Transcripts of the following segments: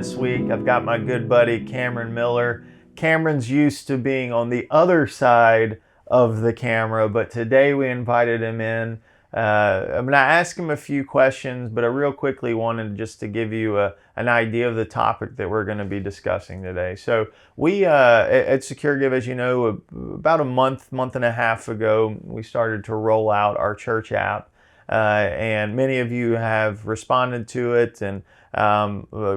this week. I've got my good buddy Cameron Miller. Cameron's used to being on the other side of the camera, but today we invited him in. I'm going to ask him a few questions, but I real quickly wanted just to give you an idea of the topic that we're going to be discussing today. So we at SecureGive, as you know, about a month and a half ago, we started to roll out our church app. And many of you have responded to it, and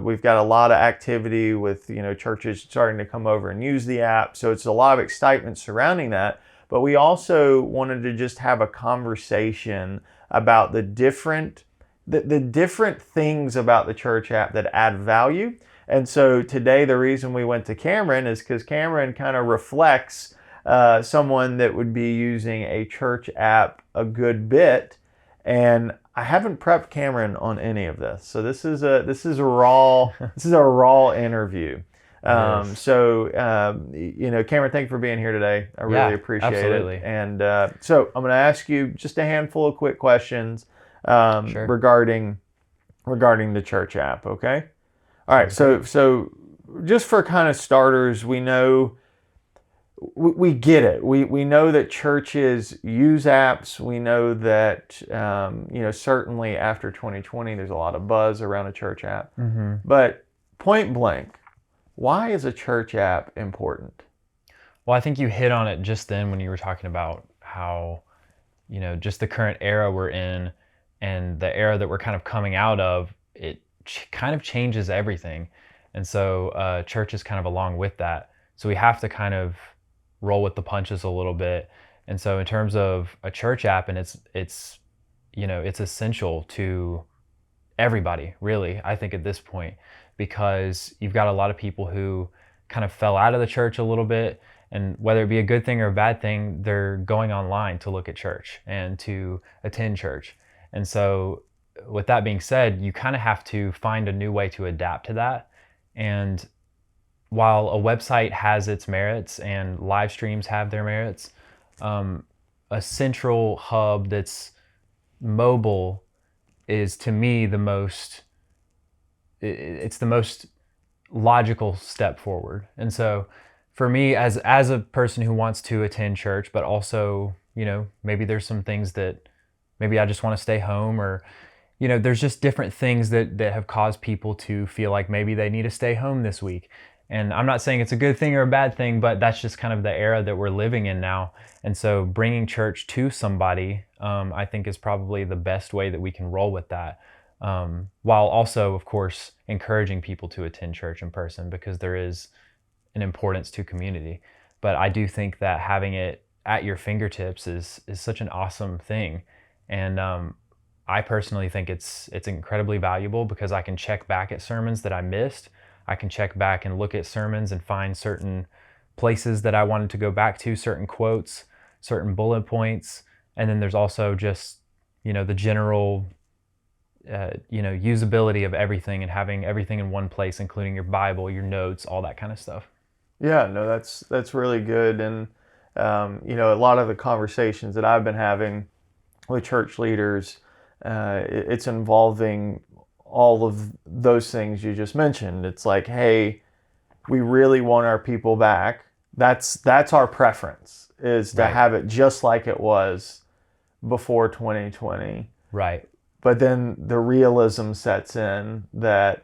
we've got a lot of activity with churches starting to come over and use the app. So it's a lot of excitement surrounding that. But we also wanted to just have a conversation about the different things about the church app that add value. And so today the reason we went to Cameron is because Cameron kind of reflects someone that would be using a church app a good bit. And I haven't prepped Cameron on any of this, so this is a raw interview. Cameron, thank you for being here today. I really appreciate absolutely. it. And so I'm going to ask you just a handful of quick questions Sure. regarding the church app. Okay. All right. So just for kind of starters, we know. We get it. We know that churches use apps. We know that, certainly after 2020, there's a lot of buzz around a church app. Mm-hmm. But point blank, why is a church app important? Well, I think you hit on it just then when you were talking about how, just the current era we're in and the era that we're kind of coming out of, it kind of changes everything. And so church is kind of along with that. So we have to kind of roll with the punches a little bit. And so in terms of a church app, and it's essential to everybody, really, I think at this point, because you've got a lot of people who kind of fell out of the church a little bit, and whether it be a good thing or a bad thing, they're going online to look at church and to attend church. And so with that being said, you kind of have to find a new way to adapt to that. And while a website has its merits and live streams have their merits, a central hub that's mobile is, to me, it's the most logical step forward. And so for me, as a person who wants to attend church, but also, maybe there's some things that maybe I just want to stay home, or there's just different things that have caused people to feel like maybe they need to stay home this week. And I'm not saying it's a good thing or a bad thing, but that's just kind of the era that we're living in now. And so bringing church to somebody, I think, is probably the best way that we can roll with that. While also, of course, encouraging people to attend church in person, because there is an importance to community. But I do think that having it at your fingertips is such an awesome thing. And I personally think it's incredibly valuable, because I can check back at sermons that I missed. I can check back and look at sermons and find certain places that I wanted to go back to, certain quotes, certain bullet points. And then there's also just, the general, usability of everything, and having everything in one place, including your Bible, your notes, all that kind of stuff. Yeah, no, that's really good. And, a lot of the conversations that I've been having with church leaders, it's involving all of those things you just mentioned. It's like, hey, we really want our people back. That's our preference, is to have it just like it was before 2020. Right. But then the realism sets in that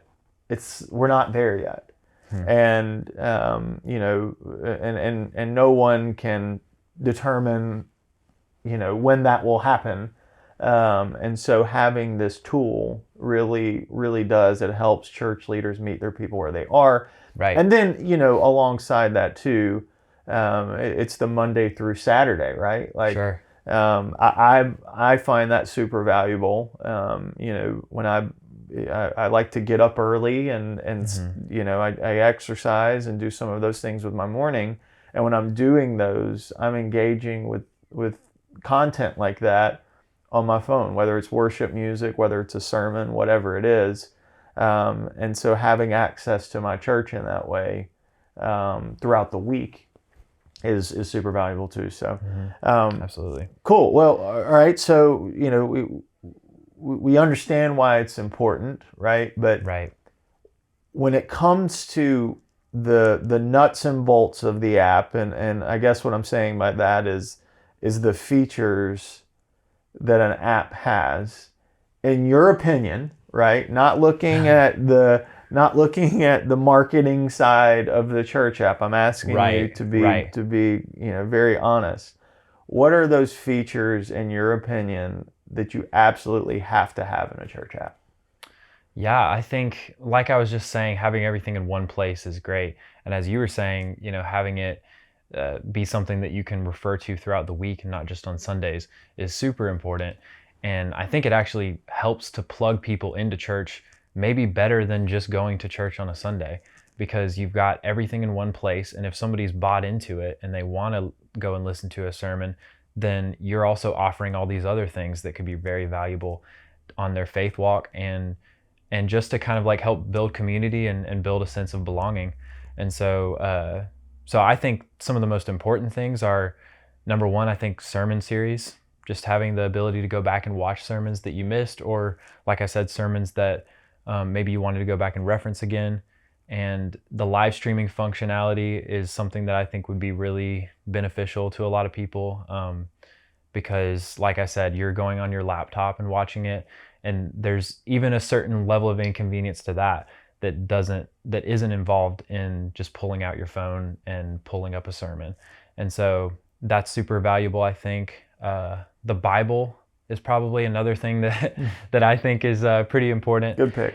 we're not there yet. And and no one can determine when that will happen. And so having this tool really does. It helps church leaders meet their people where they are. Right. And then, alongside that too, it's the Monday through Saturday, right? Like, sure. I find that super valuable. When I like to get up early and I exercise and do some of those things with my morning. And when I'm doing those, I'm engaging with content like that on my phone, whether it's worship music, whether it's a sermon, whatever it is. And so having access to my church in that way throughout the week is super valuable too. So Absolutely. Cool. Well, all right. So, we understand why it's important, right? But Right. when it comes to the nuts and bolts of the app, and I guess what I'm saying by that is the features that an app has, in your opinion, right? Not looking at the marketing side of the church app. I'm asking you Right, to be right. very honest. What are those features in your opinion that you absolutely have to have in a church app? Yeah, I think, like I was just saying, having everything in one place is great. And as you were saying, having it be something that you can refer to throughout the week and not just on Sundays is super important. And I think it actually helps to plug people into church maybe better than just going to church on a Sunday, because you've got everything in one place. And if somebody's bought into it and they want to go and listen to a sermon, then you're also offering all these other things that could be very valuable on their faith walk, and just to kind of like help build community and build a sense of belonging. And so I think some of the most important things are, number one, I think sermon series, just having the ability to go back and watch sermons that you missed, or like I said, sermons that maybe you wanted to go back and reference again. And the live streaming functionality is something that I think would be really beneficial to a lot of people, because like I said, you're going on your laptop and watching it, and there's even a certain level of inconvenience to that isn't involved in just pulling out your phone and pulling up a sermon. And so that's super valuable, I think. The Bible is probably another thing that I think is pretty important. Good pick.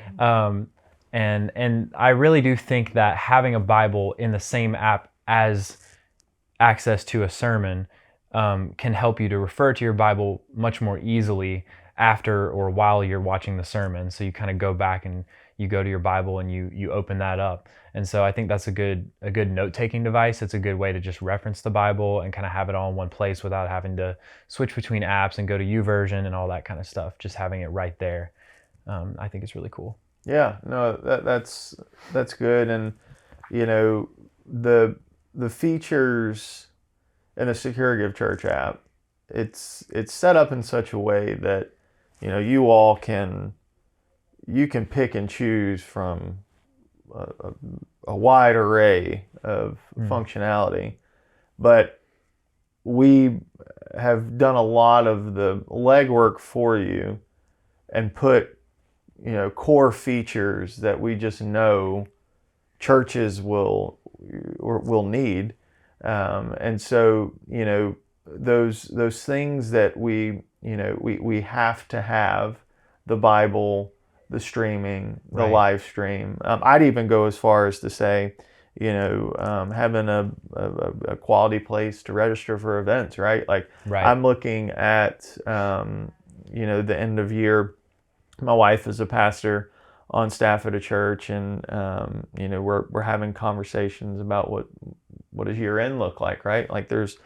And I really do think that having a Bible in the same app as access to a sermon can help you to refer to your Bible much more easily after or while you're watching the sermon. So you kind of go back and you go to your Bible and you open that up. And so I think that's a good note-taking device. It's a good way to just reference the Bible and kind of have it all in one place without having to switch between apps and go to YouVersion and all that kind of stuff. Just having it right there, I think it's really cool. Yeah, no, that's good. And the features in the Secure Give Church app, it's set up in such a way that you all can pick and choose from a wide array of functionality, but we have done a lot of the legwork for you and put core features that we just know churches will need, and so those things that we have to have: the Bible, the streaming, the Right. live stream. I'd even go as far as to say, having a quality place to register for events, right? Like, Right. I'm looking at, the end of year. My wife is a pastor on staff at a church, and we're having conversations about what does year end look like, right? Like, there's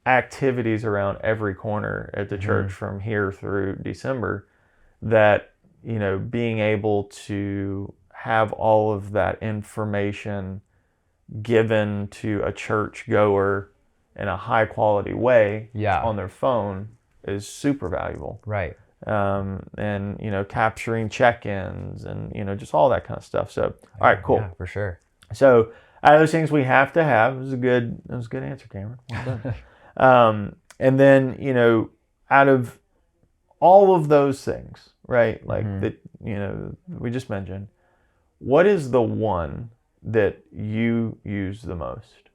activities around every corner at the church from here through December that being able to have all of that information given to a church goer in a high quality way on their phone is super valuable. Right. And capturing check-ins and just all that kind of stuff. So all right, cool. Yeah, for sure. So out of those things we have to have, it was a good answer, Cameron. Well done. And then out of all of those things, right? Like that we just mentioned, what is the one that you use the most?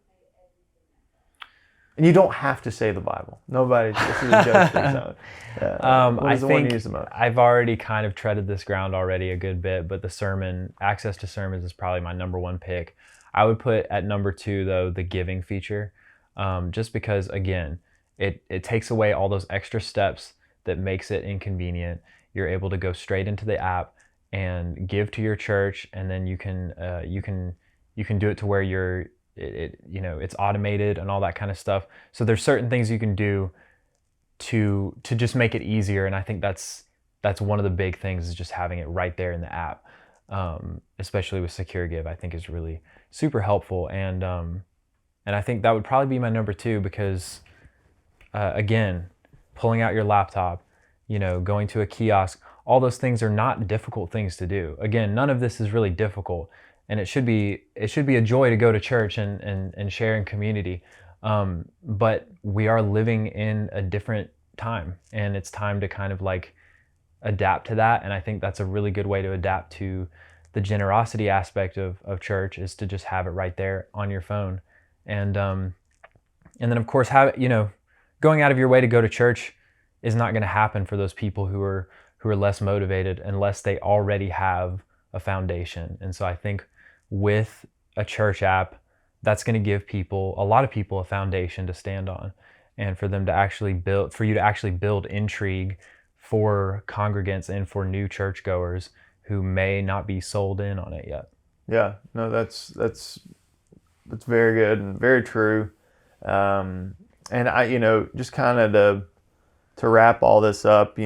And you don't have to say the Bible. This is a joke. What is the one you use the most? I've already kind of treaded this ground already a good bit, but access to sermons is probably my number one pick. I would put at number two, though, the giving feature, just because, again, it takes away all those extra steps that makes it inconvenient. You're able to go straight into the app and give to your church, and then you can do it to where it's automated and all that kind of stuff. So there's certain things you can do to just make it easier, and I think that's one of the big things, is just having it right there in the app, especially with Secure Give. I think is really super helpful, and I think that would probably be my number two, because again, pulling out your laptop, going to a kiosk, all those things are not difficult things to do. Again, none of this is really difficult, and it should be a joy to go to church and share in community. But we are living in a different time, and it's time to kind of like adapt to that. And I think that's a really good way to adapt to the generosity aspect of church, is to just have it right there on your phone. And then of course, going out of your way to go to church is not going to happen for those people who are less motivated unless they already have a foundation. And so I think with a church app, that's going to give a lot of people a foundation to stand on, and for them to actually for you to actually build intrigue for congregants and for new churchgoers who may not be sold in on it yet. Yeah, no, that's very good and very true. And I, just kind of to wrap all this up,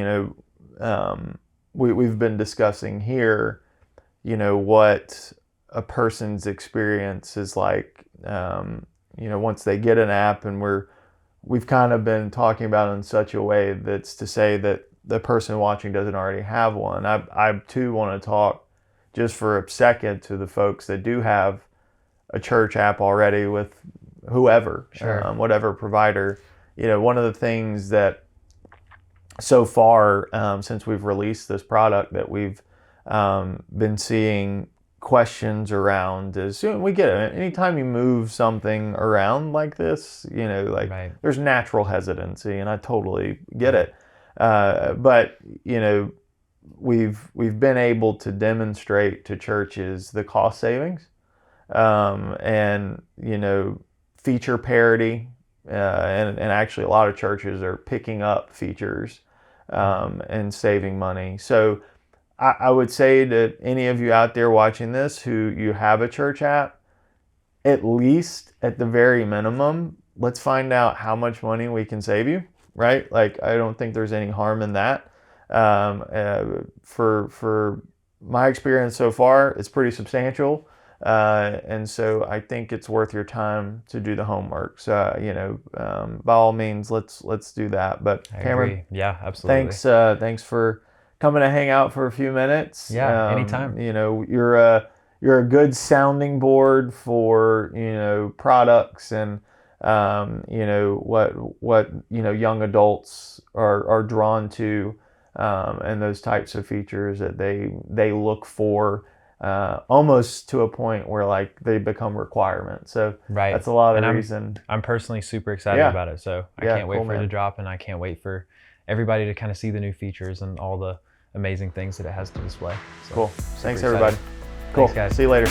we've been discussing here, what a person's experience is like, once they get an app, and we've kind of been talking about it in such a way that's to say that the person watching doesn't already have one. I too want to talk just for a second to the folks that do have a church app already with whoever, Sure. Whatever provider. One of the things that so far, since we've released this product, that we've been seeing questions around is, we get it. Anytime you move something around like this, Right. there's natural hesitancy, and I totally get it. But we've been able to demonstrate to churches the cost savings, and feature parity, and actually a lot of churches are picking up features and saving money. So I would say to any of you out there watching this who you have a church app, at least at the very minimum, let's find out how much money we can save you, right? Like, I don't think there's any harm in that. For my experience so far, it's pretty substantial. And so I think it's worth your time to do the homework. So, by all means, let's do that. But I Cameron, agree. Yeah, absolutely. thanks for coming to hang out for a few minutes. Yeah, anytime. You're a good sounding board for, products and, what young adults are drawn to, and those types of features that they look for, almost to a point where like they become requirements. So Right. that's a lot of And reason. I'm personally super excited Yeah. about it. So I Yeah, can't wait cool, for it man. to drop, and I can't wait for everybody to kind of see the new features and all the amazing things that it has to display. So Cool. super Thanks, excited. everybody. Cool. Thanks, guys. See you later.